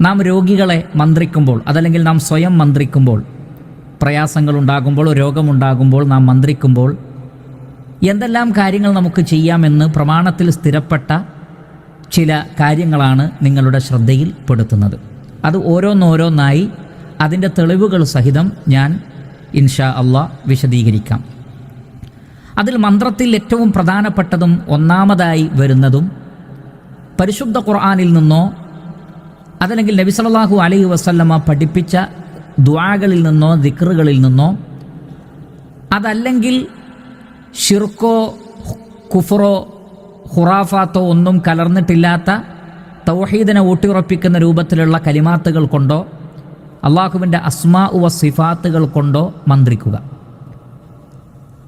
നാം രോഗികളെ മന്ത്രിക്കുമ്പോൾ, അതല്ലെങ്കിൽ നാം സ്വയം മന്ത്രിക്കുമ്പോൾ, പ്രയാസങ്ങളുണ്ടാകുമ്പോൾ, രോഗമുണ്ടാകുമ്പോൾ നാം മന്ത്രിക്കുമ്പോൾ എന്തെല്ലാം കാര്യങ്ങൾ നമുക്ക് ചെയ്യാമെന്ന് പ്രമാണത്തിൽ സ്ഥിരപ്പെട്ട ചില കാര്യങ്ങളാണ് നിങ്ങളുടെ ശ്രദ്ധയിൽപ്പെടുത്തുന്നത്. അത് ഓരോന്നോരോന്നായി അതിൻ്റെ തെളിവുകൾ സഹിതം ഞാൻ ഇൻഷാ അള്ളാഹ് വിശദീകരിക്കാം. അതിൽ മന്ത്രത്തിൽ ഏറ്റവും പ്രധാനപ്പെട്ടതും ഒന്നാമതായി വരുന്നതും പരിശുദ്ധ ഖുർആനിൽ നിന്നോ അതല്ലെങ്കിൽ നബി സല്ലല്ലാഹു അലൈഹി വസല്ലമ പഠിപ്പിച്ച ദുആകളിൽ നിന്നോ ദിക്റുകളിൽ നിന്നോ, അതല്ലെങ്കിൽ ശിർക്കോ കുഫറോ ഖുറാഫാത്തോ ഒന്നും കലർന്നിട്ടില്ലാത്ത തൗഹീദിനെ ഊട്ടിയുറപ്പിക്കുന്ന രൂപത്തിലുള്ള കലിമാത്തുകൾ കൊണ്ടോ അള്ളാഹുവിൻ്റെ അസ്മാഉ വ സിഫാത്തുകൾ കൊണ്ടോ മന്ത്രിക്കുക.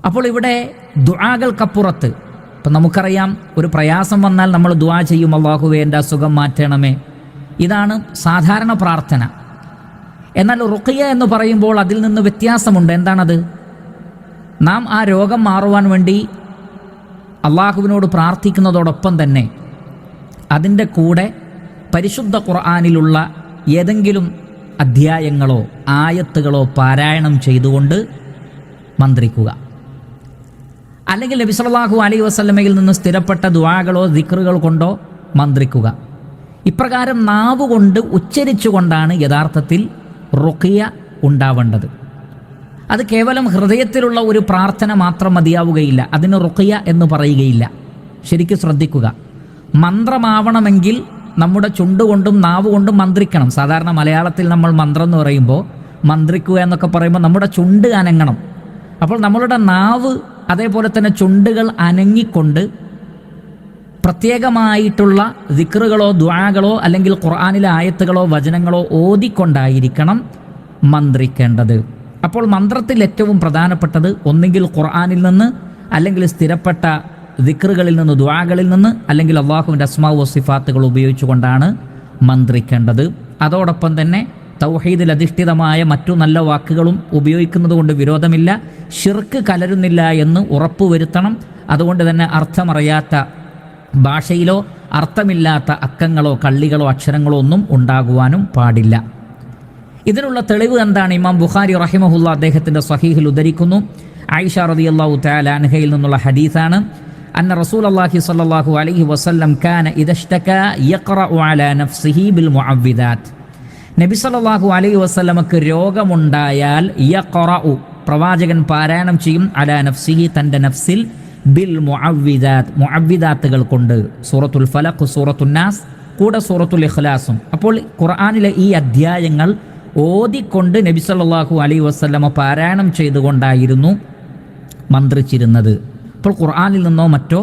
അപ്പോൾ ഇവിടെ ദുആകൾക്കപ്പുറത്ത്, ഇപ്പം നമുക്കറിയാം, ഒരു പ്രയാസം വന്നാൽ നമ്മൾ ദുആ ചെയ്യും, അള്ളാഹുവേ എൻ്റെ അസുഖം മാറ്റണമേ. ഇതാണ് സാധാരണ പ്രാർത്ഥന. എന്നാൽ റുഖിയ എന്ന് പറയുമ്പോൾ അതിൽ നിന്ന് വ്യത്യാസമുണ്ട്. എന്താണത്? നാം ആ രോഗം മാറുവാൻ വേണ്ടി അള്ളാഹുവിനോട് പ്രാർത്ഥിക്കുന്നതോടൊപ്പം തന്നെ അതിൻ്റെ കൂടെ പരിശുദ്ധ ഖുർആനിലുള്ള ഏതെങ്കിലും അധ്യായങ്ങളോ ആയത്തുകളോ പാരായണം ചെയ്തുകൊണ്ട് മന്ത്രിക്കുക. അല്ലെങ്കിൽ നബി സല്ലല്ലാഹു അലൈഹി വസല്ലമയിൽ നിന്ന് സ്ഥിരപ്പെട്ട ദുആകളോ ദിക്റുകൾ കൊണ്ടോ മന്ത്രിക്കുക. ഇപ്രകാരം നാവുകൊണ്ട് ഉച്ചരിച്ചുകൊണ്ടാണ് യഥാർത്ഥത്തിൽ റുഖിയ ഉണ്ടാവേണ്ടത്. അത് കേവലം ഹൃദയത്തിലുള്ള ഒരു പ്രാർത്ഥന മാത്രം മതിയാവുകയില്ല, അതിന് റുഖിയ എന്ന് പറയുകയില്ല. ശരിക്കും ശ്രദ്ധിക്കുക. മന്ത്രമാവണമെങ്കിൽ നമ്മുടെ ചുണ്ടുകൊണ്ടും നാവുകൊണ്ടും മന്ത്രിക്കണം. സാധാരണ മലയാളത്തിൽ നമ്മൾ മന്ത്രം എന്ന് പറയുമ്പോൾ, മന്ത്രിക്കുക എന്നൊക്കെ പറയുമ്പോൾ നമ്മുടെ ചുണ്ട് അനങ്ങണം. അപ്പോൾ നമ്മളുടെ നാവ് അതേപോലെ തന്നെ ചുണ്ടുകൾ അനങ്ങിക്കൊണ്ട് പ്രത്യേകമായിട്ടുള്ള ദിക്റുകളോ ദുആകളോ അല്ലെങ്കിൽ ഖുർആനിലെ ആയത്തുകളോ വചനങ്ങളോ ഓതിക്കൊണ്ടായിരിക്കണം മന്ത്രിക്കേണ്ടത്. അപ്പോൾ മന്ത്രത്തിൽ ഏറ്റവും പ്രധാനപ്പെട്ടത് ഒന്നുകിൽ ഖുർആനിൽ നിന്ന്, അല്ലെങ്കിൽ സ്ഥിരപ്പെട്ട ദിക്റുകളിൽ നിന്ന്, ദുആകളിൽ നിന്ന്, അല്ലെങ്കിൽ അള്ളാഹുവിൻ്റെ അസ്മാഉ വ സിഫാത്തുകൾ ഉപയോഗിച്ചുകൊണ്ടാണ് മന്ത്രിക്കേണ്ടത്. അതോടൊപ്പം തന്നെ തൗഹീദിൽ അധിഷ്ഠിതമായ മറ്റു നല്ല വാക്കുകളും ഉപയോഗിക്കുന്നത് കൊണ്ട് വിരോധമില്ല. ശിർക്ക് കലരുന്നില്ല എന്ന് ഉറപ്പുവരുത്തണം. അതുകൊണ്ട് തന്നെ അർത്ഥമറിയാത്ത ഭാഷയിലോ അർത്ഥമില്ലാത്ത അക്കങ്ങളോ കള്ളികളോ അക്ഷരങ്ങളോ ഒന്നും ഉണ്ടാകുവാനും പാടില്ല. ഇതിനുള്ള തെളിവ് എന്താണ്? ഇമാം ബുഖാരി റഹിമഹുല്ലാ അദ്ദേഹത്തിൻ്റെ സ്വഹീഹിൽ ഉദ്ധരിക്കുന്നു. ആയിഷ റളിയല്ലാഹു തആല അൻഹയിൽ നിന്നുള്ള ഹദീസാണ്. അന്ന റസൂലുള്ളാഹി സ്വല്ലല്ലാഹു അലൈഹി വസല്ലം കാന ഇദഷ്തകാ യഖറഉ അലാ നഫ്സിഹി ബിൽ മുഅവ്വിദാത്ത്. നബി സല്ലല്ലാഹു അലൈഹി വസല്ലമക്ക് രോഗമുണ്ടായാൽ യഖറഉ, പ്രവാചകൻ പാരായണം ചെയ്യും, അലാ നഫ്സിഹി, തൻ്റെ നഫ്സിൽ, ബിൽ മുഅവ്വിദാത്ത്, മുഅവ്വിദാത്തുകൾ കൊണ്ട്, സൂറത്തുൽ ഫലഖ്, സൂറത്തുൻ നാസ്, കൂടെ സൂറത്തുൽ ഇഖ്ലാസും. അപ്പോൾ ഖുർആനിലെ ഈ അധ്യായങ്ങൾ ഓതിക്കൊണ്ട് നബി സല്ലല്ലാഹു അലൈഹി വസല്ലമ പാരായണം ചെയ്തുകൊണ്ടായിരുന്നു മന്ത്രിച്ചിരുന്നത്. അപ്പോൾ ഖുർആനിൽ നിന്നോ മറ്റോ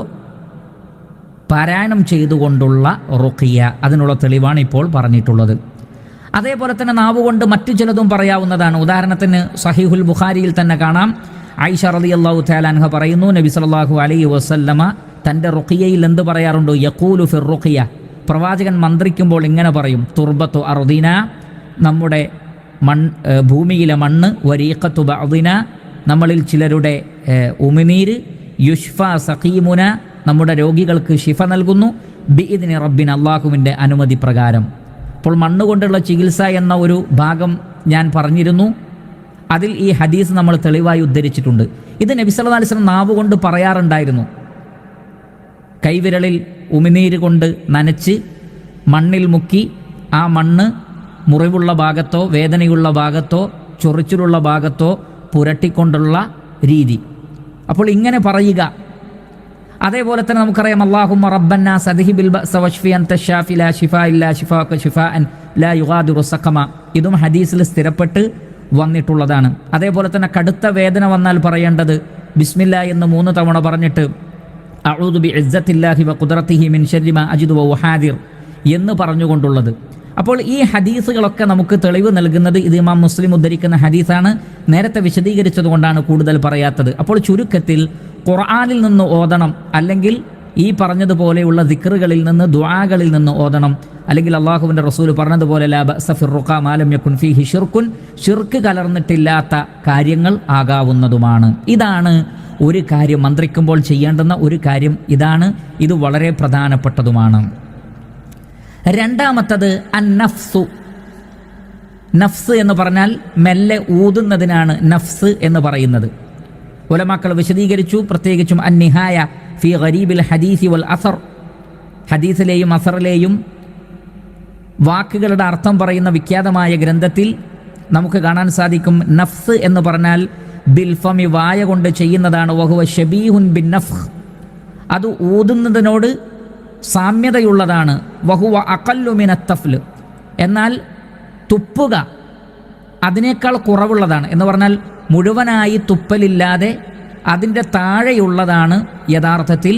പാരായണം ചെയ്തുകൊണ്ടുള്ള റുഖിയ, അതിനുള്ള തെളിവാണ് ഇപ്പോൾ പറഞ്ഞിട്ടുള്ളത്. അതേപോലെ തന്നെ നാവുകൊണ്ട് മറ്റു ചിലതും പറയാവുന്നതാണ്. ഉദാഹരണത്തിന് സഹീഹുൽ ബുഖാരിയിൽ തന്നെ കാണാം, ആയിഷ റളിയല്ലാഹു തആല അൻഹ പറയുന്നു, നബി സല്ലല്ലാഹു അലൈഹി വസല്ലമ തൻ്റെ റുഖിയയിൽ എന്ത് പറയാറുണ്ട്? യഖൂലു ഫിർ റുഖിയ, പ്രവാചകൻ മന്ത്രിക്കുമ്പോൾ ഇങ്ങനെ പറയും, തുർബത്തു അർദിന, നമ്മുടെ ഭൂമിയിലെ മണ്ണ്, വരീഖത്തു ബഅദിന, നമ്മളിൽ ചിലരുടെ ഉമിനീര്, യുഷ്ഫ സഖീമുന, നമ്മുടെ രോഗികൾക്ക് ശിഫ നൽകുന്നു, ബിഇദ്നി റബ്ബിന, അല്ലാഹുവിൻ്റെ അനുമതി പ്രകാരം. അപ്പോൾ മണ്ണുകൊണ്ടുള്ള ചികിത്സ എന്ന ഒരു ഭാഗം ഞാൻ പറഞ്ഞിരുന്നു. അതിൽ ഈ ഹദീസ് നമ്മൾ തെളിവായി ഉദ്ധരിച്ചിട്ടുണ്ട്. ഇത് നബി സല്ലല്ലാഹു അലൈഹി വസല്ലം നാവ് കൊണ്ട് പറയാറുണ്ടായിരുന്നു. കൈവിരലിൽ ഉമിനീര് കൊണ്ട് നനച്ച് മണ്ണിൽ മുക്കി ആ മണ്ണ് മുറിവുള്ള ഭാഗത്തോ വേദനയുള്ള ഭാഗത്തോ ചൊറിച്ചിലുള്ള ഭാഗത്തോ പുരട്ടിക്കൊണ്ടുള്ള രീതി. അപ്പോൾ ഇങ്ങനെ പറയുക. അതേപോലെ തന്നെ നമുക്കറിയാം, അല്ലാഹുമ്മ റബ്ബന്നാസ് അദ്ഹിബിൽ ബഅസ വശ്ഫി അൻത ശാഫി ലാ ശിഫാ ഇല്ലാ ശിഫാക ശിഫാഅൻ ലാ യുഗാദിറു സഖമ. ഇതും ഹദീസിൽ സ്ഥിരപ്പെട്ട് വന്നിട്ടുള്ളതാണ്. അതേപോലെ തന്നെ കടുത്ത വേദന വന്നാൽ പറയേണ്ടത് ബിസ്മില്ലാ എന്ന് 3 തവണ പറഞ്ഞിട്ട് അഊദു ബിഇസ്സത്തില്ലാഹി വ ഖുദ്റതിഹി മിൻ ശർരി മാ അജിദു വ ഉഹാദിർ എന്ന് പറഞ്ഞുകൊണ്ടുള്ളത്. അപ്പോൾ ഈ ഹദീസുകളൊക്കെ നമുക്ക് തെളിവ് നൽകുന്നത് ഇത് ഇമാം മുസ്ലിം ഉദ്ധരിക്കുന്ന ഹദീസാണ്. നേരത്തെ വിശദീകരിച്ചതുകൊണ്ടാണ് കൂടുതൽ പറയാത്തത്. അപ്പോൾ ചുരുക്കത്തിൽ ഖുർആനിൽ നിന്ന് ഓതണം, അല്ലെങ്കിൽ ഈ പറഞ്ഞതുപോലെയുള്ള ദിക്റുകളിൽ നിന്ന്, ദുആകളിൽ നിന്ന് ഓതണം. അല്ലെങ്കിൽ അള്ളാഹുവിൻ്റെ റസൂൽ പറഞ്ഞതുപോലെ ലാ ബഅസ ഫിർ റുഖാ മാ ലം യകുൻ ഫീഹി ശിർക്കുൻ, ശിർക്ക് കലർന്നിട്ടില്ലാത്ത കാര്യങ്ങൾ ആകാവുന്നതുമാണ്. ഇതാണ് ഒരു കാര്യം, മന്ത്രിക്കുമ്പോൾ ചെയ്യേണ്ടുന്ന ഒരു കാര്യം ഇതാണ്. ഇത് വളരെ പ്രധാനപ്പെട്ടതുമാണ്. രണ്ടാമത്തത് അന്നഫ്സു. നഫ്സ് എന്ന് പറഞ്ഞാൽ മെല്ലെ ഊതുന്നതിനാണ് നഫ്സ് എന്ന് പറയുന്നത്. ഉലമാക്കൾ വിശദീകരിച്ചു, പ്രത്യേകിച്ചും അന്നിഹായ ഫി ഗരീബിൽ ഹദീസി വൽ അസർ, ഹദീസിലെയും അസറിലെയും വാക്കുകളുടെ അർത്ഥം പറയുന്ന വിഖ്യാതമായ ഗ്രന്ഥത്തിൽ നമുക്ക് കാണാൻ സാധിക്കും, നഫ്സ് എന്ന് പറഞ്ഞാൽ ബിൽഫമി, വായ കൊണ്ട് ചെയ്യുന്നതാണ്. വഹുവ ഷബീഹുൻ ബിൻ നഫ്ഖ്, അത് ഊതുന്നതിനോട് സാമ്യതയുള്ളതാണ്. വഹുവ അഖല്ലു മിന തഫ്ല്, എന്നാൽ തുപ്പുക അതിനേക്കാൾ കുറവുള്ളതാണ്. എന്ന് പറഞ്ഞാൽ മുഴുവനായി തുപ്പലില്ലാതെ അതിൻ്റെ താഴെയുള്ളതാണ് യഥാർത്ഥത്തിൽ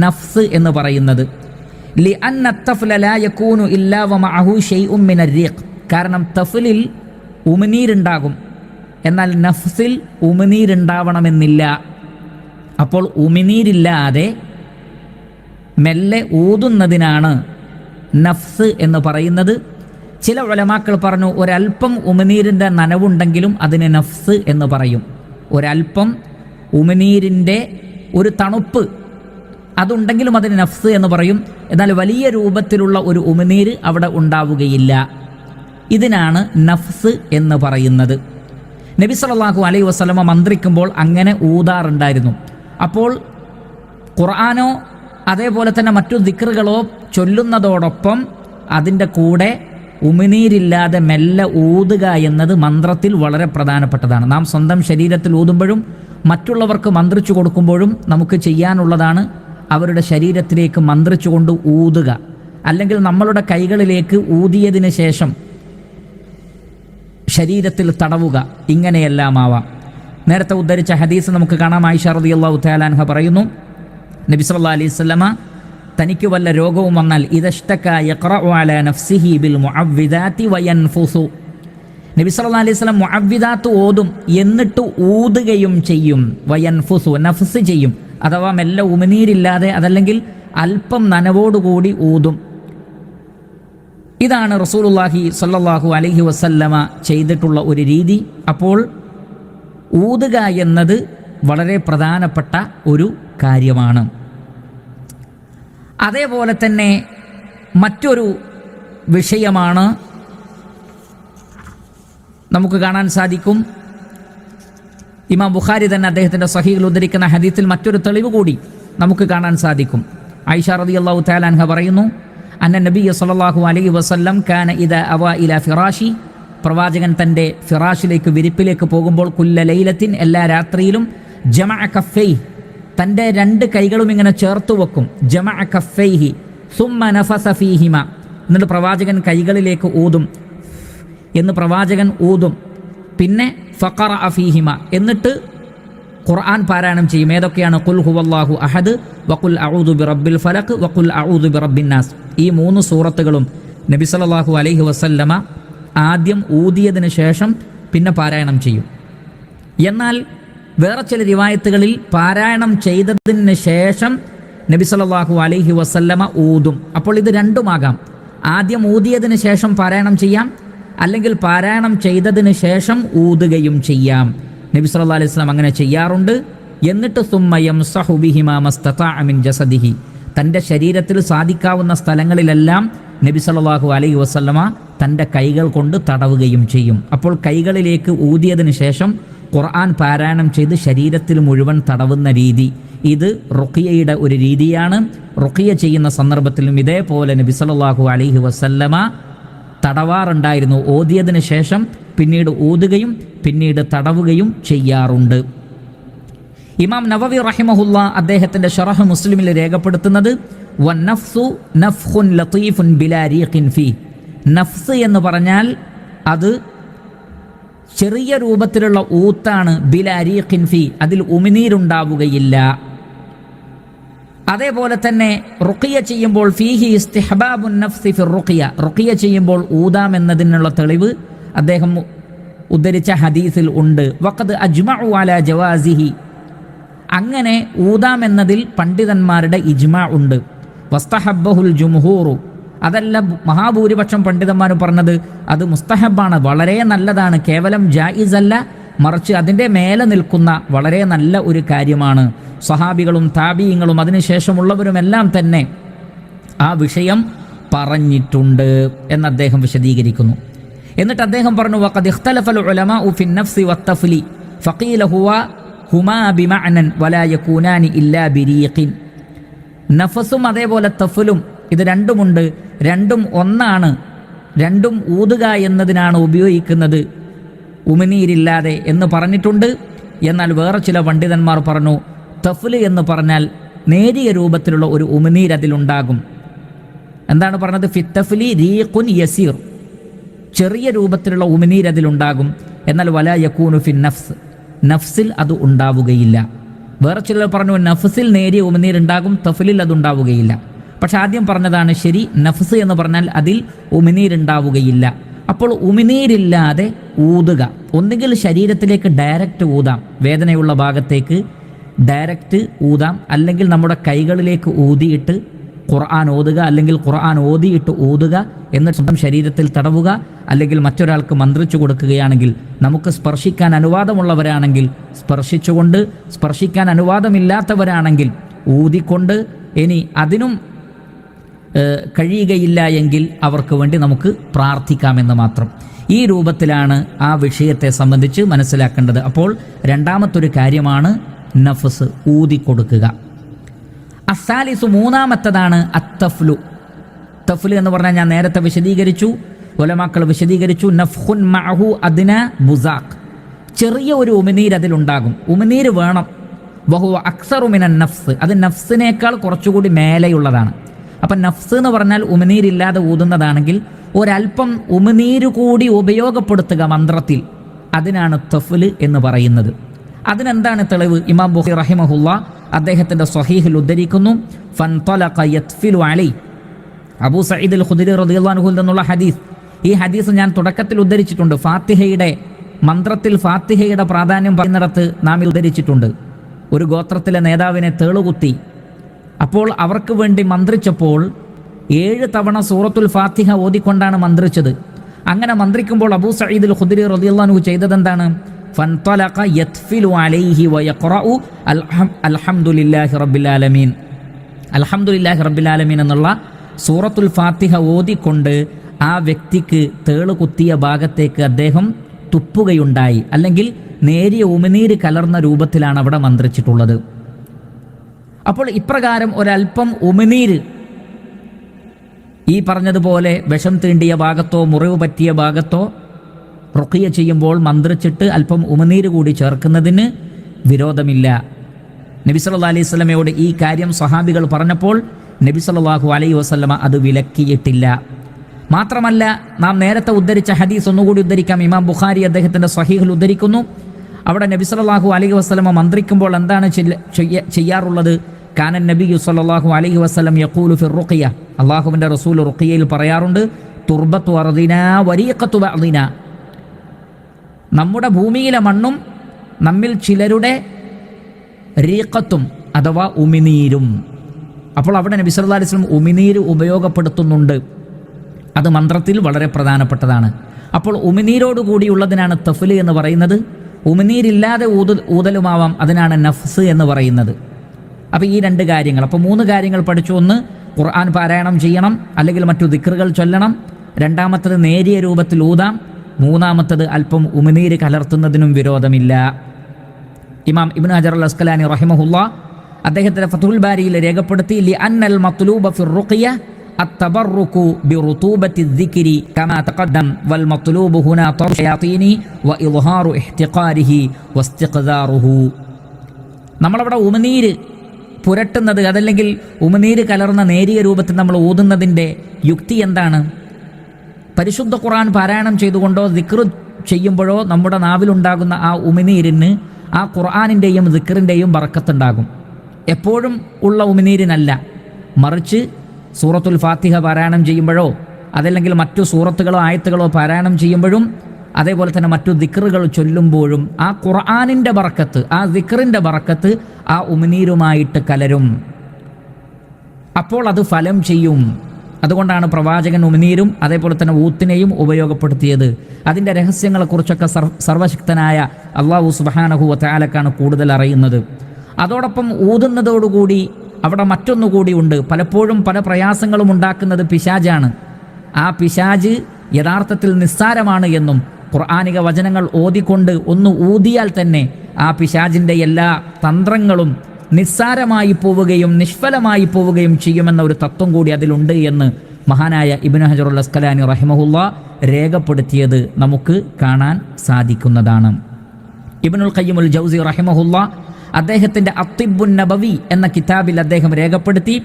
നഫ്സ് എന്ന് പറയുന്നത്. ലിഅന്ന തഫ്ല ലാ യകൂനു ഇല്ലാ വമഅഹു ശൈഉം മിനർ റീഖ്, കാരണം തഫ്ലിൽ ഉമിനീരുണ്ടാകും, എന്നാൽ നഫ്സിൽ ഉമിനീരുണ്ടാവണമെന്നില്ല. അപ്പോൾ ഉമിനീരില്ലാതെ മെല്ലെ ഊതുന്നതിനാണ് നഫ്സ് എന്ന് പറയുന്നത്. ചില ഉലമാക്കൾ പറഞ്ഞു, ഒരൽപ്പം ഉമിനീരിൻ്റെ നനവുണ്ടെങ്കിലും അതിന് നഫ്സ് എന്ന് പറയും. ഒരൽപ്പം ഉമിനീരിൻ്റെ ഒരു തണുപ്പ് അതുണ്ടെങ്കിലും അതിന് നഫ്സ് എന്ന് പറയും. എന്നാൽ വലിയ രൂപത്തിലുള്ള ഒരു ഉമിനീര് അവിടെ ഉണ്ടാവുകയില്ല. ഇതിനാണ് നഫ്സ് എന്ന് പറയുന്നത്. നബി സല്ലല്ലാഹു അലൈഹി വസല്ലമ മന്ത്രിക്കുമ്പോൾ അങ്ങനെ ഊതാറുണ്ടായിരുന്നു. അപ്പോൾ ഖുർആനോ അതേപോലെ തന്നെ മറ്റു ദിക്റുകളോ ചൊല്ലുന്നതോടൊപ്പം അതിൻ്റെ കൂടെ ഉമിനീരില്ലാതെ മെല്ലെ ഊതുക എന്നത് മന്ത്രത്തിൽ വളരെ പ്രധാനപ്പെട്ടതാണ്. നാം സ്വന്തം ശരീരത്തിൽ ഊതുമ്പോഴും മറ്റുള്ളവർക്ക് മന്ത്രിച്ചു കൊടുക്കുമ്പോഴും നമുക്ക് ചെയ്യാനുള്ളതാണ് അവരുടെ ശരീരത്തിലേക്ക് മന്ത്രിച്ചുകൊണ്ട് ഊതുക, അല്ലെങ്കിൽ നമ്മളുടെ കൈകളിലേക്ക് ഊതിയതിന് ശേഷം ശരീരത്തിൽ തടവുക, ഇങ്ങനെയെല്ലാം ആവാം. നേരത്തെ ഉദ്ധരിച്ച ഹദീസ് നമുക്ക് കാണാം. ആയിഷ റളിയല്ലാഹു തആല അൻഹ പറയുന്നു, നബി സല്ലല്ലാഹു അലൈഹി വസല്ലമ തനിക്ക് വല്ല രോഗവും വന്നാൽ ഇദഷ്തക യഖറഉ അലാ നഫ്സിഹി ബിൽ മുഅവ്വിദാതി വയൻഫുസു, നബി സല്ലല്ലാഹു അലൈഹി വസല്ലം മുഅവ്വിദാത്ത് ഓതും, എന്നിട്ട് ഊതുകയും ചെയ്യും. വയൻഫുസു, നഫ്സ് ചെയ്യും, അഥവാ മെല്ലെ ഉമിനീരില്ലാതെ അതല്ലെങ്കിൽ അല്പം നനവോടുകൂടി ഊതും. ഇതാണ് റസൂലുള്ളാഹി സ്വല്ലല്ലാഹു അലൈഹി വസല്ലമ ചെയ്തിട്ടുള്ള ഒരു രീതി. അപ്പോൾ ഊതുക എന്നത് വളരെ പ്രധാനപ്പെട്ട ഒരു കാര്യമാണ്. അതേപോലെ തന്നെ മറ്റൊരു വിഷയമാണ് നമുക്ക് കാണാൻ സാധിക്കും, ഇമാം ബുഖാരി തന്നെ അദ്ദേഹത്തിൻ്റെ സ്വഹീഹിൽ ഉദ്ധരിക്കുന്ന ഹദീസിൽ മറ്റൊരു തെളിവ് കൂടി നമുക്ക് കാണാൻ സാധിക്കും. ആയിഷ റളിയല്ലാഹു തആല അൻഹ പറയുന്നു, അന്ന നബിയ സല്ലല്ലാഹു അലൈഹി വസല്ലം കാന ഇദാ അവ ഇലാ ഫിറാശി, പ്രവാചകൻ തൻ്റെ ഫിറാഷിലേക്ക്, വിരിപ്പിലേക്ക് പോകുമ്പോൾ, കുല്ല ലൈലത്തിൻ, എല്ലാ രാത്രിയിലും, ജമഅ കഫൈഹി, തൻ്റെ രണ്ട് കൈകളും ഇങ്ങനെ ചേർത്ത് വെക്കും. ജമഅ കഫൈഹി സുമ്മ നഫസ ഫീഹിമ, എന്നിട്ട് പ്രവാചകൻ കൈകളിലേക്ക് ഊതും എന്ന് പ്രവാചകൻ ഊതും. പിന്നെ ഫഖറഅ ഫീഹിമ, എന്നിട്ട് ഖുർആൻ പാരായണം ചെയ്യും. ഏതൊക്കെയാണ്? ഖുൽ ഹുവല്ലാഹു അഹദ്, വഖുൽ അഊദു ബിറബ്ബിൽ ഫലഖ്, വഖുൽ അഊദു ബിറബ്ബിൻ നാസ്. ഈ 3 സൂറത്തുകളും നബി സല്ലല്ലാഹു അലൈഹി വസല്ലമ ആദ്യം ഊതിയതിന് ശേഷം പിന്നെ പാരായണം ചെയ്യും. എന്നാൽ വേറെ ചില റിവായത്തുകളിൽ പാരായണം ചെയ്തതിന് ശേഷം നബി സല്ലല്ലാഹു അലൈഹി വസല്ലമ ഊതും. അപ്പോൾ ഇത് രണ്ടുമാകാം. ആദ്യം ഊതിയതിന് ശേഷം പാരായണം ചെയ്യാം, അല്ലെങ്കിൽ പാരായണം ചെയ്തതിന് ശേഷം ഊതുകയും ചെയ്യാം. നബി സല്ലല്ലാഹു അലൈഹി വസല്ലം അങ്ങനെ ചെയ്യാറുണ്ട്. എന്നിട്ട് സുമ്മ യംസഹു ബിഹിമാ മസ്തതഅ മിൻ ജസദിഹി, തൻ്റെ ശരീരത്തിൽ സാധിക്കാവുന്ന സ്ഥലങ്ങളിലെല്ലാം നബി സല്ലല്ലാഹു അലൈഹി വസല്ലമ തൻ്റെ കൈകൾ കൊണ്ട് തടവുകയും ചെയ്യും. അപ്പോൾ കൈകളിലേക്ക് ഊതിയതിന് ശേഷം ഖുർആൻ പാരായണം ചെയ്ത് ശരീരത്തിൽ മുഴുവൻ തടവുന്ന രീതി, ഇത് റുഖിയയുടെ ഒരു രീതിയാണ്. റുഖിയ ചെയ്യുന്ന സന്ദർഭത്തിലും ഇതേപോലെ നബി സല്ലല്ലാഹു അലൈഹി വസല്ലമ തടവാറുണ്ടായിരുന്നു. ഓതിയതിന് ശേഷം പിന്നീട് ഊതുകയും പിന്നീട് തടവുകയും ചെയ്യാറുണ്ട്. ഇമാം നവവി റഹിമഹുല്ല അദ്ദേഹത്തിൻ്റെ ശറഹ് മുസ്ലിമിൽ രേഖപ്പെടുത്തുന്നത്, വന്നഫ്സു നഫ്ഖുൻ ലതീഫുൻ ബിലാ റീഖിൻ ഫീ, നഫ്സ് എന്ന് പറഞ്ഞാൽ അത് ചെറിയ രൂപത്തിലുള്ള ഊത്താണ്. ബിലാ റീഖിൻ ഫീ, അതിൽ ഉമിനീരുണ്ടാവുകയില്ല. അതേപോലെ തന്നെ റുഖിയ ചെയ്യുമ്പോൾ ഫീഹി ഇസ്തിഹ്ബാബുൻ നഫ്സി ഫി റുഖിയ, റുഖിയ ചെയ്യുമ്പോൾ ഊതാമെന്നതിനുള്ള തെളിവ് അദ്ദേഹം ഉദ്ധരിച്ച ഹദീസിൽ ഉണ്ട്. വഖദ് അജ്മഉ അലാ ജവാസിഹി, അങ്ങനെ ഊതാമെന്നതിൽ പണ്ഡിതന്മാരുടെ ഇജ്മാ ഉണ്ട്. വസ്തഹബ്ബഹുൽ ജുംഹൂറു, അതല്ല മഹാഭൂരിപക്ഷം പണ്ഡിതന്മാരും പറഞ്ഞത് അത് മുസ്തഹബാണ്, വളരെ നല്ലതാണ്, കേവലം ജായിസ് അല്ല, മറിച്ച് അതിൻ്റെ മേലെ നിൽക്കുന്ന വളരെ നല്ല ഒരു കാര്യമാണ്. സ്വഹാബികളും താബീങ്ങളും അതിനുശേഷമുള്ളവരുമെല്ലാം തന്നെ ആ വിഷയം പറഞ്ഞിട്ടുണ്ട് എന്ന് അദ്ദേഹം വിശദീകരിക്കുന്നു. എന്നിട്ട് അദ്ദേഹം പറഞ്ഞു, വഖദ് ഇഖ്തലഫൽ ഉലമാഉ ഫിൻ നഫ്സി വത്തഫ്ലി ഫഖീല ഹുമാ ബിമഅനൻ വലാ യകൂനാനി ഇല്ലാ ബിരീഖിൻ. നഫസും അതേപോലെ തഫലും ഇത് രണ്ടുമുണ്ട്, രണ്ടും ഒന്നാണ്, രണ്ടും ഊതുക എന്നതിനാണ് ഉപയോഗിക്കുന്നത്, ഉമിനീരില്ലാതെ എന്ന് പറഞ്ഞിട്ടുണ്ട്. എന്നാൽ വേറെ ചില പണ്ഡിതന്മാർ പറഞ്ഞു തഫ്ല് എന്ന് പറഞ്ഞാൽ നേരിയ രൂപത്തിലുള്ള ഒരു ഉമിനീർ അതിലുണ്ടാകും. എന്താണ് പറഞ്ഞത്? ഫിത്തഫ്ലി റീഖുൻ യസീർ, ചെറിയ രൂപത്തിലുള്ള ഉമിനീർ അതിലുണ്ടാകും. എന്നാൽ വലാ യകൂനു ഫിൻ നഫ്സ്, നഫ്സിൽ അത് ഉണ്ടാവുകയില്ല. വേറെ ചിലർ പറഞ്ഞു നഫ്സിൽ നേരിയ ഉമിനീർ ഉണ്ടാകും, തഫ്ലിൽ അതുണ്ടാവുകയില്ല. പക്ഷെ ആദ്യം പറഞ്ഞതാണ് ശരി, നഫ്സ് എന്ന് പറഞ്ഞാൽ അതിൽ ഉമിനീരുണ്ടാവുകയില്ല. അപ്പോൾ ഉമിനീരില്ലാതെ ഊതുക, ഒന്നുകിൽ ശരീരത്തിലേക്ക് ഡയറക്റ്റ് ഊതാം, വേദനയുള്ള ഭാഗത്തേക്ക് ഡയറക്റ്റ് ഊതാം, അല്ലെങ്കിൽ നമ്മുടെ കൈകളിലേക്ക് ഊതിയിട്ട് ഖുർആൻ ഓതുക, അല്ലെങ്കിൽ ഖുർആൻ ഓതിയിട്ട് ഊതുക, എന്നിട്ട് സ്വന്തം ശരീരത്തിൽ തടവുക, അല്ലെങ്കിൽ മറ്റൊരാൾക്ക് മന്ത്രിച്ചു കൊടുക്കുകയാണെങ്കിൽ, നമുക്ക് സ്പർശിക്കാൻ അനുവാദമുള്ളവരാണെങ്കിൽ സ്പർശിച്ചുകൊണ്ട്, സ്പർശിക്കാൻ അനുവാദമില്ലാത്തവരാണെങ്കിൽ ഊതിക്കൊണ്ട്, ഇനി അതിനും കഴിയുകയില്ല എങ്കിൽ അവർക്ക് വേണ്ടി നമുക്ക് പ്രാർത്ഥിക്കാമെന്ന് മാത്രം. ഈ രൂപത്തിലാണ് ആ വിഷയത്തെ സംബന്ധിച്ച് മനസ്സിലാക്കേണ്ടത്. അപ്പോൾ രണ്ടാമത്തൊരു കാര്യമാണ് നഫ്സ്, ഊതിക്കൊടുക്കുക. അസാലിസു, മൂന്നാമത്തതാണ് അത്തഫ്ലു. തഫ്ലു എന്ന് പറഞ്ഞാൽ ഞാൻ നേരത്തെ വിശദീകരിച്ചു, ഉലമാക്കൾ വിശദീകരിച്ചു. നഫ്ഖുൻ മഅഹു അദ്ന ബുസാഖ്, ചെറിയ ഒരു ഉമിനീർ അതിലുണ്ടാകും. ഉമിനീർ വേണം. വഹുവ അക്സറു മിനൻ നഫ്സ്, അത് നഫ്സിനേക്കാൾ കുറച്ചുകൂടി മേലെയുള്ളതാണ്. അപ്പം നഫ്സ് എന്ന് പറഞ്ഞാൽ ഉമിനീരില്ലാതെ ഊതുന്നതാണെങ്കിൽ ഒരല്പം ഉമിനീര് കൂടി ഉപയോഗപ്പെടുത്തുക മന്ത്രത്തിൽ, അതിനാണ് തഫ്ല് എന്ന് പറയുന്നത്. അതിനെന്താണ് തെളിവ്? ഇമാം ബുഖാരി റഹിമഹുല്ല അദ്ദേഹത്തിൻ്റെ സ്വഹീഹിൽ ഉദ്ധരിക്കുന്നു, ഫൻതലഖ യത്ഫിലു അലൈ, അബൂ സഈദ് അൽ ഖുദരി റളിയല്ലാഹു അൻഹു എന്നുള്ള ഹദീസ്. ഈ ഹദീസ് ഞാൻ തുടക്കത്തിൽ ഉദ്ധരിച്ചിട്ടുണ്ട്. ഫാത്തിഹയുടെ മന്ത്രത്തിൽ ഫാത്തിഹയുടെ പ്രാധാന്യം പറയുന്നിടത്ത് നാം ഉദ്ധരിച്ചിട്ടുണ്ട്. ഒരു ഗോത്രത്തിലെ നേതാവിനെ തേളുകുത്തി, അപ്പോൾ അവർക്ക് വേണ്ടി മന്ത്രിച്ചപ്പോൾ 7 തവണ സൂറത്തുൽ ഫാത്തിഹ ഓതിക്കൊണ്ടാണ് മന്ത്രിച്ചത്. അങ്ങനെ മന്ത്രിക്കുമ്പോൾ അബൂ സഈദ് അൽ ഖുദരി റളിയല്ലാഹു അൻഹു ചെയ്തതെന്താണ്? ഫൻതലഖ യത്ഫിലു അലൈഹി വയഖറഉ അൽഹംദുലില്ലാഹി റബ്ബിൽ ആലമീൻ, അൽഹംദുലില്ലാഹി റബ്ബിൽ ആലമീൻ എന്നുള്ള സൂറത്തുൽ ഫാത്തിഹ ഓതിക്കൊണ്ട് ആ വ്യക്തിക്ക് തേളുകുത്തിയ ഭാഗത്തേക്ക് അദ്ദേഹം തുപ്പുകയുണ്ടായി. അല്ലെങ്കിൽ നേരിയ ഉമിനീര് കലർന്ന രൂപത്തിലാണ് അവിടെ മന്ത്രിച്ചിട്ടുള്ളത്. അപ്പോൾ ഇപ്രകാരം ഒരല്പം ഉമിനീര് ഈ പറഞ്ഞതുപോലെ വിഷം തീണ്ടിയ ഭാഗത്തോ മുറിവ് പറ്റിയ ഭാഗത്തോ റുഖിയ ചെയ്യുമ്പോൾ മന്ത്രിച്ചിട്ട് അല്പം ഉമിനീര് കൂടി ചേർക്കുന്നതിന് വിരോധമില്ല. നബി സല്ലല്ലാഹു അലൈഹി വസല്ലമയോട് ഈ കാര്യം സ്വഹാബികൾ പറഞ്ഞപ്പോൾ നബി സല്ലല്ലാഹു അലൈഹി വസല്ലമ അത് വിലക്കിയിട്ടില്ല. മാത്രമല്ല, നാം നേരത്തെ ഉദ്ധരിച്ച ഹദീസ് ഒന്നുകൂടി ഉദ്ധരിക്കാം. ഇമാം ബുഖാരി അദ്ദേഹത്തിൻ്റെ സ്വഹീഹിൽ ഉദ്ധരിക്കുന്നു. അവിടെ നബി സല്ലല്ലാഹു അലൈഹി വസല്ലമ മന്ത്രിക്കുമ്പോൾ എന്താണ് ചെയ്യാറുള്ളത്? കാന നബിയു സല്ലല്ലാഹു അലൈഹി വസല്ലം യഖൂലു ഫി റുഖിയ, അല്ലാഹുവിൻ്റെ റസൂൽ റുഖിയയിൽ പറയാറുണ്ട്, തുർബത്തു അർദിനാ വരീഖത്തു ബഅദിനാ, നമ്മുടെ ഭൂമിയിലെ മണ്ണും നമ്മിൽ ചിലരുടെ റീഖത്തും അഥവാ ഉമിനീരും. അപ്പോൾ അവിടെ നബി സല്ലല്ലാഹു അലൈഹി വസല്ലം ഉമിനീര് ഉപയോഗപ്പെടുത്തുന്നുണ്ട്. അത് മന്ത്രത്തിൽ വളരെ പ്രധാനപ്പെട്ടതാണ്. അപ്പോൾ ഉമിനീരോടുകൂടിയുള്ളതിനാണ് തഫ്ല് എന്ന് പറയുന്നത്. ഉമിനീരില്ലാതെ ഊതലുമാവാം, അതിനാണ് നഫ്സ് എന്ന് പറയുന്നത്. അപ്പോൾ ഈ 2 കാര്യങ്ങൾ, അപ്പോൾ 3 കാര്യങ്ങൾ പഠിച്ചു. ഒന്ന്, ഖുർആൻ പാരായണം ചെയ്യണം, അല്ലെങ്കിൽ മറ്റു ദിക്റുകൾ ചൊല്ലണം. രണ്ടാമത്തത് നേരിയ രൂപത്തിൽ ഊതാം. മൂന്നാമത്തത് അല്പം ഉമിനീര് കലർത്തുന്നതിനും വിരോധമില്ല. ഇമാം ഇബ്നു ഹജർ അൽ അസ്കലാനി റഹിമഹുല്ലാ അദ്ദേഹത്തിൻ്റെ ഫത്ഹുൽ ബാരിയിൽ രേഖപ്പെടുത്തി, ലിഅന്നൽ മത്ലൂബ ഫിർ റുഖിയ അത്തബറുകു ബിറുതൂബത്തി الذിക്രി കമാ തഖദ്ദം വൽ മത്ലൂബു ഹുനാ തർശ യാതീനി വഇദ്ഹാറു ഇഹ്തിഖാരിഹി വസ്തിഖ്ദാറുഹു. നമ്മളവിടെ ഉമിനീര് പുരട്ടുന്നത്, അതല്ലെങ്കിൽ ഉമിനീര് കലർന്ന നേരിയ രൂപത്തിൽ നമ്മൾ ഊതുന്നതിൻ്റെ യുക്തി എന്താണ്? പരിശുദ്ധ ഖുർആൻ പാരായണം ചെയ്തുകൊണ്ടോ ദിക്ർ ചെയ്യുമ്പോഴോ നമ്മുടെ നാവിലുണ്ടാകുന്ന ആ ഉമിനീരിന് ആ ഖുർആനിൻ്റെയും ദിക്റിൻ്റെയും ബറക്കത്തുണ്ടാകും. എപ്പോഴും ഉള്ള ഉമിനീരിനല്ല, മറിച്ച് സൂറത്തുൽ ഫാത്തിഹ പാരായണം ചെയ്യുമ്പോഴോ അതല്ലെങ്കിൽ മറ്റു സൂറത്തുകളോ ആയത്തുകളോ പാരായണം ചെയ്യുമ്പോഴും അതേപോലെ തന്നെ മറ്റു ദിക്റുകൾ ചൊല്ലുമ്പോഴും ആ ഖുർആനിൻ്റെ ബറക്കത്ത്, ആ ദിക്റിൻ്റെ ബറക്കത്ത് ആ ഉമിനീരുമായിട്ട് കലരും. അപ്പോൾ അത് ഫലം ചെയ്യും. അതുകൊണ്ടാണ് പ്രവാചകൻ ഉമിനീരും അതേപോലെ തന്നെ ഊത്തിനെയും ഉപയോഗപ്പെടുത്തിയത്. അതിൻ്റെ രഹസ്യങ്ങളെക്കുറിച്ചൊക്കെ സർവശക്തനായ അല്ലാഹു സുബ്ഹാനഹു വ തആലക്കാണ് കൂടുതൽ അറിയുന്നത്. അതോടൊപ്പം ഊതുന്നതോടുകൂടി അവിടെ മറ്റൊന്നുകൂടി ഉണ്ട്. പലപ്പോഴും പല പ്രയാസങ്ങളും ഉണ്ടാക്കുന്നത് പിശാജാണ്. ആ പിശാജ് യഥാർത്ഥത്തിൽ നിസ്സാരമാണ് എന്നും ഖുർആനിക വചനങ്ങൾ ഓതിക്കൊണ്ട് ഒന്ന് ഊതിയാൽ തന്നെ ആ പിശാജിൻ്റെ എല്ലാ തന്ത്രങ്ങളും നിസ്സാരമായി പോവുകയും നിഷ്ഫലമായി പോവുകയും ചെയ്യുമെന്ന ഒരു തത്വം കൂടി അതിലുണ്ട് എന്ന് മഹാനായ ഇബ്നു ഹജറുൽ അസ്കലാനി റഹിമഹുല്ല രേഖപ്പെടുത്തിയത് നമുക്ക് കാണാൻ സാധിക്കുന്നതാണ്. ഇബ്നുൽ ഖയ്യിമുൽ ജൗസി റഹിമഹുല്ല അദ്ദേഹത്തിൻ്റെ അത്തിബുൻ നബവി എന്ന കിതാബിൽ അദ്ദേഹം രേഖപ്പെടുത്തി,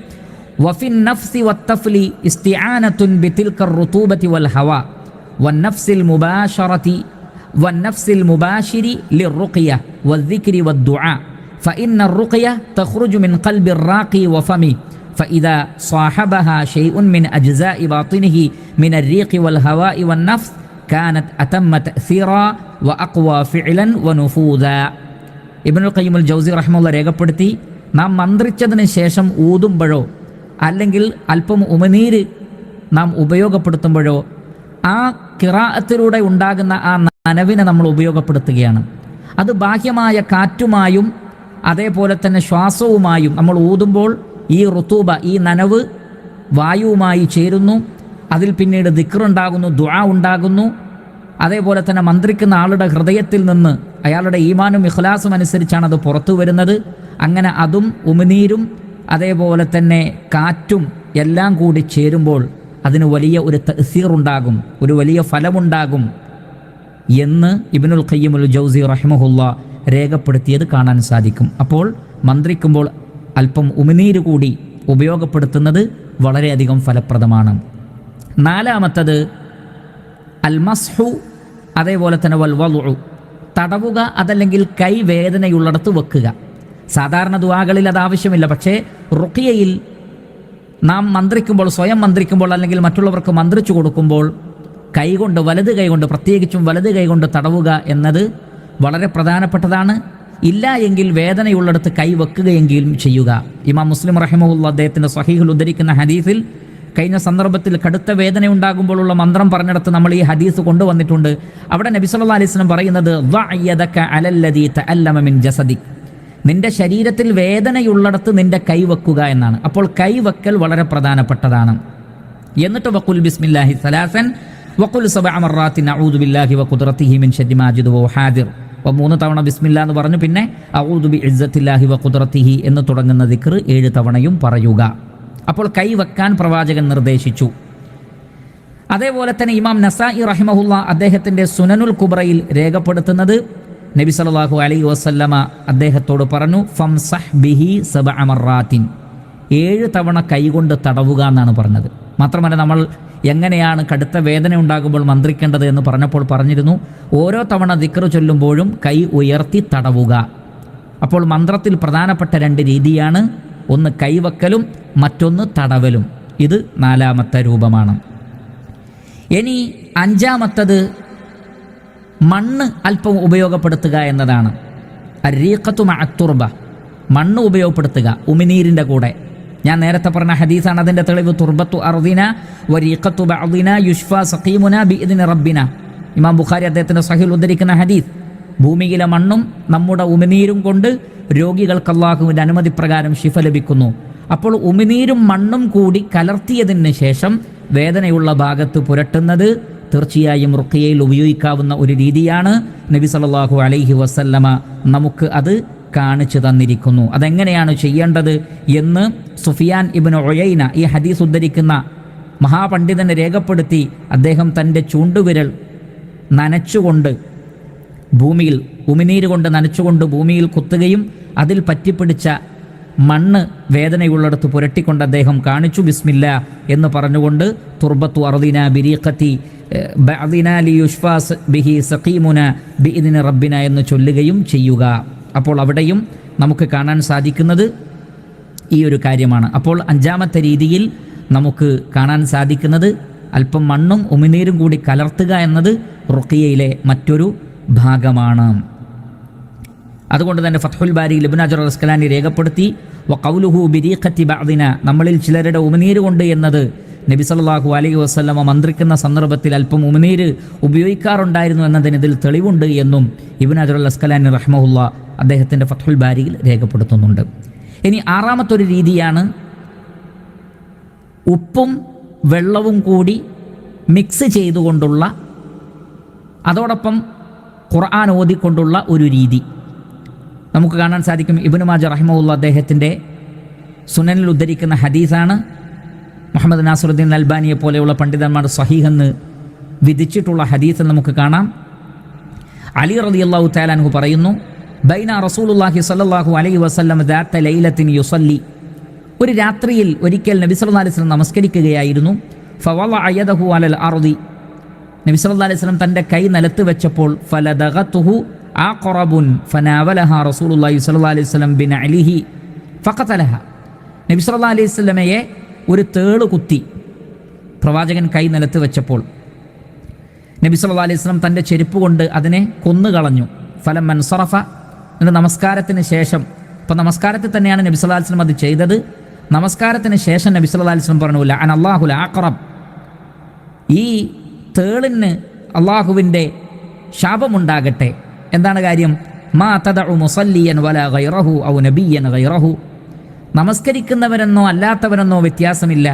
വഫിൻ നഫ്സി വത്തഫ്ലി ഇസ്തിആനത്തുൻ ബിതിൽക റുതൂബതി വൽ ഹവാ വന്നഫ്സിൽ മുബാശറതി വന്നഫ്സിൽ മുബാശിരി ലിർറുഖിയ വദ്ദിക്രി വദ്ദുആ ഫഇന്ന الرقية تخرج من قلب الراقي وفمه فإذا صاحبها شيء من أجزاء باطنه من الريق والهواء والنفس كانت أتم تأثيرا وأقوى فعلا ونفوذا. ഇബ്നുൽ ഖയ്യിമുൽ ജൗസി റഹിമഹുല്ലാഹ് രേഖപ്പെടുത്തി, നാം മന്ത്രിച്ചതിന് ശേഷം ഊതുമ്പോഴോ അല്ലെങ്കിൽ അല്പം ഉമിനീര് നാം ഉപയോഗപ്പെടുത്തുമ്പോഴോ ആ ഖിറാഅത്തിലൂടെ ഉണ്ടാകുന്ന ആ നനവിനെ നമ്മൾ ഉപയോഗപ്പെടുത്തുകയാണ്. അത് ബാഹ്യമായ കാറ്റുമായും അതേപോലെ തന്നെ ശ്വാസവുമായും നമ്മൾ ഊതുമ്പോൾ ഈ റുതൂബ, ഈ നനവ് വായുവുമായി ചേരുന്നു. അതിൽ പിന്നീട് ദിക്റുണ്ടാകുന്നു, ദുആ ഉണ്ടാകുന്നു. അതേപോലെ തന്നെ മന്ത്രിക്കുന്ന ആളുടെ ഹൃദയത്തിൽ നിന്ന് അയാളുടെ ഈമാനും ഇഖ്ലാസും അനുസരിച്ചാണ് അത് പുറത്തു വരുന്നത്. അങ്ങനെ അതും ഉമിനീരും അതേപോലെ തന്നെ കാറ്റും എല്ലാം കൂടി ചേരുമ്പോൾ അതിന് വലിയ ഒരു തഅ്സീർ ഉണ്ടാകും, ഒരു വലിയ ഫലമുണ്ടാകും എന്ന് ഇബ്നുൽ ഖയ്യിമുൽ ജൗസി റഹിമഹുല്ലാഹ് രേഖപ്പെടുത്തിയത് കാണാൻ സാധിക്കും. അപ്പോൾ മന്ത്രിക്കുമ്പോൾ അല്പം ഉമിനീര് കൂടി ഉപയോഗപ്പെടുത്തുന്നത് വളരെയധികം ഫലപ്രദമാണ്. നാലാമത്തത് അൽ മസ്ഹു, അതേപോലെ തന്നെ വൽ വളുഉ, തടവുക, അതല്ലെങ്കിൽ കൈ വേദനയുള്ളിടത്ത് വെക്കുക. സാധാരണ ദുആകളിൽ അത് ആവശ്യമില്ല. പക്ഷേ റുഖിയയിൽ നാം മന്ത്രിക്കുമ്പോൾ, സ്വയം മന്ത്രിക്കുമ്പോൾ അല്ലെങ്കിൽ മറ്റുള്ളവർക്ക് മന്ത്രിച്ചു കൊടുക്കുമ്പോൾ കൈകൊണ്ട്, വലത് കൈകൊണ്ട്, പ്രത്യേകിച്ചും വലത് കൈകൊണ്ട് തടവുക എന്നത് വളരെ പ്രധാനപ്പെട്ടതാണ്. ഇല്ല എങ്കിൽ വേദനയുള്ളിടത്ത് കൈ വെക്കുകയെങ്കിലും ചെയ്യുക. ഇമാം മുസ്ലിം റഹിമഹുല്ലാഹ് അദ്ദേഹത്തിൻ്റെ സ്വഹീഹിൽ ഉദ്ധരിക്കുന്ന ഹദീസിൽ കഴിഞ്ഞ സന്ദർഭത്തിൽ കടുത്ത വേദന ഉണ്ടാകുമ്പോഴുള്ള മന്ത്രം പറഞ്ഞിടത്ത് നമ്മൾ ഈ ഹദീസ് കൊണ്ടുവന്നിട്ടുണ്ട്. അവിടെ നബി സല്ലല്ലാഹു അലൈഹി വസല്ലം പറയുന്നത് വഅയദക അലല്ലദീ തഅല്ലമ മിൻ ജസദിക്, നിന്റെ ശരീരത്തിൽ വേദനയുള്ളിടത്ത് നിന്റെ കൈ വെക്കുക എന്നാണ്. അപ്പോൾ കൈ വെക്കൽ വളരെ പ്രധാനപ്പെട്ടതാണ്. എന്നിട്ട് വഖുൽ ബിസ്മില്ലാഹി സലാസൻ വഖുൽ സബഅ മറാത്തിൻ അഊദു ബില്ലാഹി വഖുദ്റതിഹി മിൻ ശർരി മാ അജിദു വഹാദിർ. 3 തവണ ബിസ്മില്ലാ എന്ന് പറഞ്ഞു പിന്നെ അഊദു ബിഇസ്സത്തില്ലാഹി വഖുദ്റതിഹി എന്ന് തുടങ്ങുന്ന ദിക്ർ 7 തവണയും പറയുക. അപ്പോൾ കൈ വെക്കാൻ പ്രവാചകൻ നിർദ്ദേശിച്ചു. അതേപോലെ തന്നെ ഇമാം നസായി റഹിമഹുല്ലാഹ് അദ്ദേഹത്തിൻ്റെ സുനനുൽ കുബ്രയിൽ രേഖപ്പെടുത്തുന്നത് നബി സല്ലല്ലാഹു അലൈഹി വസല്ലമ അദ്ദേഹത്തോട് പറഞ്ഞു, ഫംസഹ് ബിഹി 7 മറാത്തിൻ, 7 തവണ കൈകൊണ്ട് തടവുക എന്നാണ് പറഞ്ഞത്. മാത്രമല്ല, നമ്മൾ എങ്ങനെയാണ് കടുത്ത വേദന ഉണ്ടാകുമ്പോൾ മന്ത്രിക്കേണ്ടത് എന്ന് പറഞ്ഞപ്പോൾ പറഞ്ഞിരുന്നു, ഓരോ തവണ ദിക്ർ ചൊല്ലുമ്പോഴും കൈ ഉയർത്തി തടവുക. അപ്പോൾ മന്ത്രത്തിൽ പ്രധാനപ്പെട്ട 2 രീതിയാണ്, ഒന്ന് കൈവക്കലും മറ്റൊന്ന് തടവലും. ഇത് 4ാമത്തെ രൂപമാണ്. ഇനി 5ാമത്തത് മണ്ണ് അല്പം ഉപയോഗപ്പെടുത്തുക എന്നതാണ്. അരീഖത്തു മഅത്തുർബ, മണ്ണ് ഉപയോഗപ്പെടുത്തുക ഉമിനീരിൻ്റെ കൂടെ. ഞാൻ നേരത്തെ പറഞ്ഞ ഹദീസാണ് അതിൻ്റെ തെളിവ്. തുർബത്തു അർദിന വരീഖത്തു ബഅദിന യുഷ്ഫാ സഖീമുന ബിഇദ്നി റബ്ബിന. ഇമാം ബുഖാരി അദ്ദേഹത്തിൻ്റെ സ്വഹീഹിൽ ഉദ്ധരിക്കുന്ന ഹദീസ്. ഭൂമിയിലെ മണ്ണും നമ്മുടെ ഉമിനീരും കൊണ്ട് രോഗികൾക്ക് അല്ലാഹുവിൻ്റെ അനുമതി പ്രകാരം ശിഫ ലഭിക്കുന്നു. അപ്പോൾ ഉമിനീരും മണ്ണും കൂടി കലർത്തിയതിന് ശേഷം വേദനയുള്ള ഭാഗത്ത് പുരട്ടുന്നത് തീർച്ചയായും റുഖിയയിൽ ഉപയോഗിക്കാവുന്ന ഒരു രീതിയാണ്. നബി സല്ലല്ലാഹു അലൈഹി വസല്ലമ നമുക്ക് അത് കാണിച്ചു തന്നിരിക്കുന്നു. അതെങ്ങനെയാണ് ചെയ്യേണ്ടത് എന്ന് സുഫിയാൻ ഇബ്നു ഉയൈന ഈ ഹദീസ് ഉദ്ധരിക്കുന്ന മഹാപണ്ഡിതനെ രേഖപ്പെടുത്തി. അദ്ദേഹം തൻ്റെ ചൂണ്ടുവിരൽ നനച്ചുകൊണ്ട് ഭൂമിയിൽ, ഉമിനീര് കൊണ്ട് നനച്ചുകൊണ്ട് ഭൂമിയിൽ കുത്തുകയും അതിൽ പറ്റിപ്പിടിച്ച മണ്ണ് വേദനയുള്ളിടത്ത് പുരട്ടിക്കൊണ്ട് അദ്ദേഹം കാണിച്ചു. ബിസ്മില്ലാ എന്ന് പറഞ്ഞുകൊണ്ട് തുർബത്തു അർദിന ബിരീഖത്തി ബഅദിന ലിയുഷ്ഫാ ബിഹി സഖീമുന ബിഇദ്നി റബ്ബിന എന്ന് ചൊല്ലുകയും ചെയ്യുക. അപ്പോൾ അവിടെയും നമുക്ക് കാണാൻ സാധിക്കുന്നത് ഈ ഒരു കാര്യമാണ്. അപ്പോൾ 5ാമത്തെ രീതിയിൽ നമുക്ക് കാണാൻ സാധിക്കുന്നത് അല്പം മണ്ണും ഉമിനീരും കൂടി കലർത്തുക എന്നത് റുഖിയയിലെ മറ്റൊരു ഭാഗമാണ്. അതുകൊണ്ട് തന്നെ ഫത്ഹുൽ ബാരിയിൽ ഇബ്നു ഹജർ അസ്കലാനി രേഖപ്പെടുത്തി, വഖൗലുഹു ബിരീഖത്തി ബഅദിന, നമ്മളിൽ ചിലരുടെ ഉമിനീര് കൊണ്ട് എന്നത് നബി സല്ലല്ലാഹു അലൈഹി വസല്ലമ മന്ത്രിക്കുന്ന സന്ദർഭത്തിൽ അല്പം ഉമിനീര് ഉപയോഗിക്കാറുണ്ടായിരുന്നു എന്നതിന് ഇതിൽ തെളിവുണ്ട് എന്നും ഇബ്നു ഹജർ അസ്കലാനി റഹ്മഹുല്ലാഹ് അദ്ദേഹത്തിൻ്റെ ഫത്ഹുൽ ബാരിയിൽ രേഖപ്പെടുത്തുന്നുണ്ട്. ഇനി ആറാമത്തൊരു രീതിയാണ് ഉപ്പും വെള്ളവും കൂടി മിക്സ് ചെയ്തുകൊണ്ടുള്ള, അതോടൊപ്പം ഖുർആൻ ഓതിക്കൊണ്ടുള്ള ഒരു രീതി. നമുക്ക് കാണാൻ സാധിക്കും, ഇബ്നു മാജ റഹിമഹുല്ലാഹ് അദ്ദേഹത്തിൻ്റെ സുനനിൽ ഉദ്ധരിക്കുന്ന ഹദീസാണ്. മുഹമ്മദ് നാസിറുദ്ദീൻ അൽബാനിയെ പോലെയുള്ള പണ്ഡിതന്മാർ സ്വഹീഹെന്ന് വിധിച്ചിട്ടുള്ള ഹദീസിൽ നമുക്ക് കാണാം. അലി റളിയല്ലാഹു തആല അൻഹു പറയുന്നു, ബൈന റസൂലുള്ളാഹി സ്വല്ലല്ലാഹു അലൈഹി വസല്ലം ദാത്ത ലൈലത്തിൻ യുസല്ലി, ഒരു രാത്രിയിൽ ഒരിക്കൽ നബി സല്ലല്ലാഹു അലൈഹി വസല്ലം നമസ്കരിക്കുകയായിരുന്നു. ഫവളഅ യദഹു അലൽ അർദി, നബി സല്ലല്ലാഹു അലൈഹി വസല്ലം തൻ്റെ കൈ നിലത്ത് വെച്ചപ്പോൾ ഫലദഗതുഹു ആഖറബുൻ ഫനാവലഹ റസൂലുള്ളാഹി സ്വല്ലല്ലാഹു അലൈഹി വസല്ലം ബിനഅലിഹി ഫഖതലഹ, നബി സല്ലല്ലാഹു അലൈഹി വസല്ലമയെ ഒരു തേള് കുത്തി പ്രവാചകൻ കൈ നിലത്ത് വെച്ചപ്പോൾ നബി സല്ലല്ലാഹു അലൈഹി വസല്ലം തൻ്റെ ചെരുപ്പ് കൊണ്ട് അതിനെ കൊന്നുകളഞ്ഞു. ഫലം മൻസറഫ, എന്നിട്ട് നമസ്കാരത്തിന് ശേഷം, അപ്പോൾ നമസ്കാരത്തിൽ തന്നെയാണ് നബി സല്ലല്ലാഹു അലൈഹി വസല്ലം അത് ചെയ്തത്. നമസ്കാരത്തിന് ശേഷം നബി സല്ലല്ലാഹു അലൈഹി വസല്ലം പറഞ്ഞു, ലഅന അല്ലാഹുൽ അഖറബ്, ഈ തേളിന് അള്ളാഹുവിൻ്റെ ശാപമുണ്ടാകട്ടെ. എന്താണ് കാര്യം? മാ തദഉ മുസല്ലിയൻ വലാ ഗൈറഹു ഔ നബിയൻ ഗൈറഹു, നമസ്കരിക്കുന്നവരെന്നോ അല്ലാത്തവരെന്നോ വ്യത്യാസമില്ല,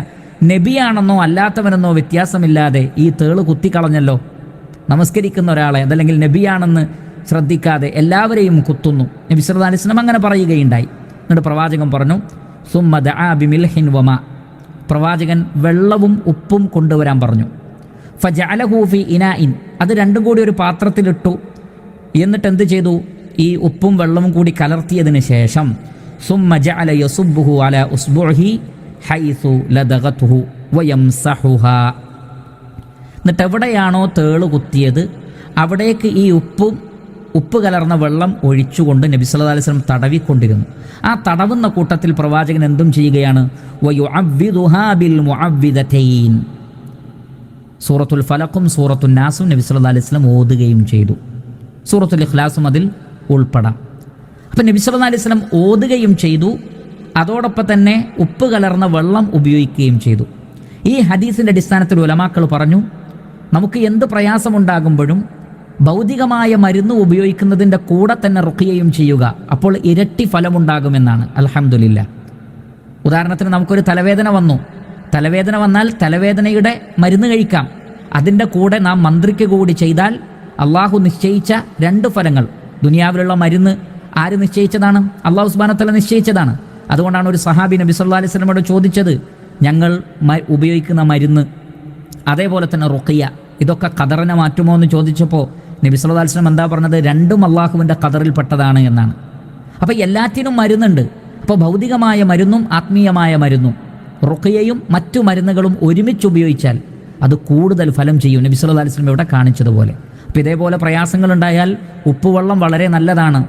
നബിയാണെന്നോ അല്ലാത്തവരെന്നോ വ്യത്യാസമില്ലാതെ ഈ തേള് കുത്തിക്കളഞ്ഞല്ലോ. നമസ്കരിക്കുന്ന ഒരാളെ, അതല്ലെങ്കിൽ നബിയാണെന്ന് ശ്രദ്ധിക്കാതെ എല്ലാവരെയും കുത്തുന്നു. നബി സല്ലല്ലാഹു അലൈഹി വസല്ലം അങ്ങനെ പറയുകയുണ്ടായി. എന്നിട്ട് പ്രവാചകൻ പറഞ്ഞു, സുമ്മ ദഅ ബിമിൽഹിൻ വമാ, പ്രവാചകൻ വെള്ളവും ഉപ്പും കൊണ്ടുവരാൻ പറഞ്ഞു. ഫജഅലഹു ഫി ഇനാഇൻ, അത് രണ്ടും കൂടി ഒരു പാത്രത്തിലിട്ടു. എന്നിട്ട് എന്ത് ചെയ്തു? ഈ ഉപ്പും വെള്ളവും കൂടി കലർത്തിയതിന് ശേഷം സുമ്മ ജഅല യസുബ്ബുഹു അലാ ഉസ്ബുഹി ഹൈസു ലദഗതുഹു വയംസഹുഹാ, എന്നിട്ട് എവിടെയാണോ തേള് കുത്തിയത് അവിടേക്ക് ഈ ഉപ്പ് കലർന്ന വെള്ളം ഒഴിച്ചുകൊണ്ട് നബി സല്ലല്ലാഹു അലൈഹി വസല്ലം തടവിക്കൊണ്ടിരുന്നു. ആ തടവുന്ന കൂട്ടത്തിൽ പ്രവാചകൻ എന്തും ചെയ്യുകയാണ്? വയുഅവ്വിദുഹാ ബിൽ മുഅവ്വിദതൈൻ, സൂറത്തുൽ ഫലഖും സൂറത്തുൻ നാസും നബി സല്ലല്ലാഹു അലൈഹി വസല്ലം ഓതുകയും ചെയ്തു. സൂറത്തുൽ ഇഖ്ലാസും അതിൽ ഉൾപ്പെടാം. അപ്പം നബി സല്ലല്ലാഹു അലൈഹി വസല്ലം ഓതുകയും ചെയ്തു, അതോടൊപ്പം തന്നെ ഉപ്പ് കലർന്ന വെള്ളം ഉപയോഗിക്കുകയും ചെയ്തു. ഈ ഹദീസിൻ്റെ അടിസ്ഥാനത്തിൽ ഉലമാക്കൾ പറഞ്ഞു, നമുക്ക് എന്ത് പ്രയാസമുണ്ടാകുമ്പോഴും ഭൗതികമായ മരുന്ന് ഉപയോഗിക്കുന്നതിൻ്റെ കൂടെ തന്നെ റുഖിയയും ചെയ്യുക, അപ്പോൾ ഇരട്ടി ഫലമുണ്ടാകുമെന്നാണ്. അൽഹംദുലില്ലാ. ഉദാഹരണത്തിന് നമുക്കൊരു തലവേദന വന്നു, തലവേദന വന്നാൽ തലവേദനയുടെ മരുന്ന് കഴിക്കാം, അതിൻ്റെ കൂടെ നാം മന്ത്രിക്കുക കൂടി ചെയ്താൽ അള്ളാഹു നിശ്ചയിച്ച രണ്ട് ഫലങ്ങൾ. ദുനിയാവിലുള്ള മരുന്ന് ആര് നിശ്ചയിച്ചതാണ്? അള്ളാഹു സുബ്ഹാനഹു വ തആല നിശ്ചയിച്ചതാണ്. അതുകൊണ്ടാണ് ഒരു സഹാബി നബി സല്ലല്ലാഹു അലൈഹി വസല്ലമയോട് ചോദിച്ചത്, ഞങ്ങൾ ഉപയോഗിക്കുന്ന മരുന്ന്, അതേപോലെ തന്നെ റുഖിയ, ഇതൊക്കെ ഖദറിനെ മാറ്റുമോ എന്ന് ചോദിച്ചപ്പോൾ നബി സല്ലല്ലാഹു അലൈഹി വസല്ലം എന്താ പറഞ്ഞത്? രണ്ടും അള്ളാഹുവിൻ്റെ ഖദറിൽപ്പെട്ടതാണ് എന്നാണ്. അപ്പോൾ എല്ലാറ്റിനും മരുന്നുണ്ട്. അപ്പോൾ ഭൗതികമായ മരുന്നും ആത്മീയമായ മരുന്നും റുഖിയയും മറ്റു മരുന്നുകളും ഒരുമിച്ച് ഉപയോഗിച്ചാൽ അത് കൂടുതൽ ഫലം ചെയ്യും, നബി സല്ലല്ലാഹു അലൈഹി വസല്ലം ഇവിടെ കാണിച്ചതുപോലെ. അപ്പോൾ ഇതേപോലെ പ്രയാസങ്ങളുണ്ടായാൽ ഉപ്പുവെള്ളം വളരെ നല്ലതാണ്,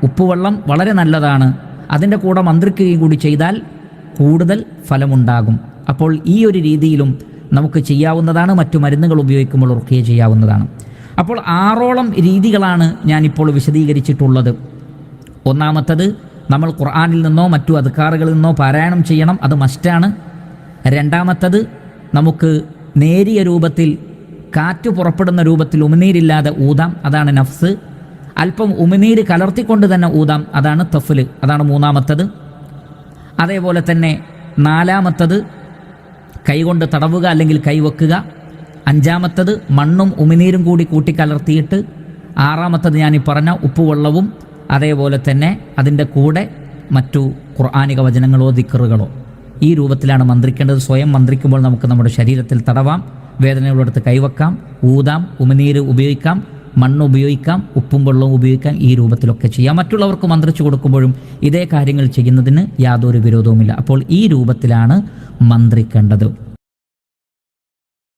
ഉപ്പുവെള്ളം വളരെ നല്ലതാണ്. അതിൻ്റെ കൂടെ മന്ത്രിക്കുകയും കൂടി ചെയ്താൽ കൂടുതൽ ഫലമുണ്ടാകും. അപ്പോൾ ഈ ഒരു രീതിയിലും നമുക്ക് ചെയ്യാവുന്നതാണ്. മറ്റു മരുന്നുകൾ ഉപയോഗിക്കുമ്പോൾ റുഖിയ ചെയ്യാവുന്നതാണ്. അപ്പോൾ 6ഓളം രീതികളാണ് ഞാനിപ്പോൾ വിശദീകരിച്ചിട്ടുള്ളത്. ഒന്നാമത്തത്, നമ്മൾ ഖുർആനിൽ നിന്നോ മറ്റു അദ്കാറുകളിൽ നിന്നോ പാരായണം ചെയ്യണം, അത് മസ്റ്റാണ്. രണ്ടാമത്തത്, നമുക്ക് നേരിയ രൂപത്തിൽ കാറ്റ് പുറപ്പെടുന്ന രൂപത്തിൽ ഉമിനീരില്ലാതെ ഊതാം, അതാണ് നഫ്സ്. അല്പം ഉമിനീര് കലർത്തിക്കൊണ്ട് തന്നെ ഊതാം, അതാണ് തഫ്ല്, അതാണ് മൂന്നാമത്തത്. അതേപോലെ തന്നെ നാലാമത്തത് കൈകൊണ്ട് തടവുക അല്ലെങ്കിൽ കൈവെക്കുക. അഞ്ചാമത്തത് മണ്ണും ഉമിനീരും കൂടി കൂട്ടിക്കലർത്തിയിട്ട്. ആറാമത്തത് ഞാനീ പറഞ്ഞ ഉപ്പുവെള്ളവും അതേപോലെ തന്നെ അതിൻ്റെ കൂടെ മറ്റു ഖുർആനിക വചനങ്ങളോ ദിക്റുകളോ. ഈ രൂപത്തിലാണ് മന്ത്രിക്കേണ്ടത്. സ്വയം മന്ത്രിക്കുമ്പോൾ നമുക്ക് നമ്മുടെ ശരീരത്തിൽ തടവാം, വേദനയുള്ളിടത്ത് കൈവെക്കാം, ഊതാം, ഉമിനീര് ഉപയോഗിക്കാം, മണ്ണ് ഉപയോഗിക്കാം, ഉപ്പും വെള്ളവും ഉപയോഗിക്കാം. ഈ രൂപത്തിലൊക്കെ ചെയ്യാം. മറ്റുള്ളവർക്ക് മന്ത്രിച്ചു കൊടുക്കുമ്പോഴും ഇതേ കാര്യങ്ങൾ ചെയ്യുന്നതിന് യാതൊരു വിരോധവുമില്ല. അപ്പോൾ ഈ രൂപത്തിലാണ് മന്ത്രിക്കേണ്ടത്.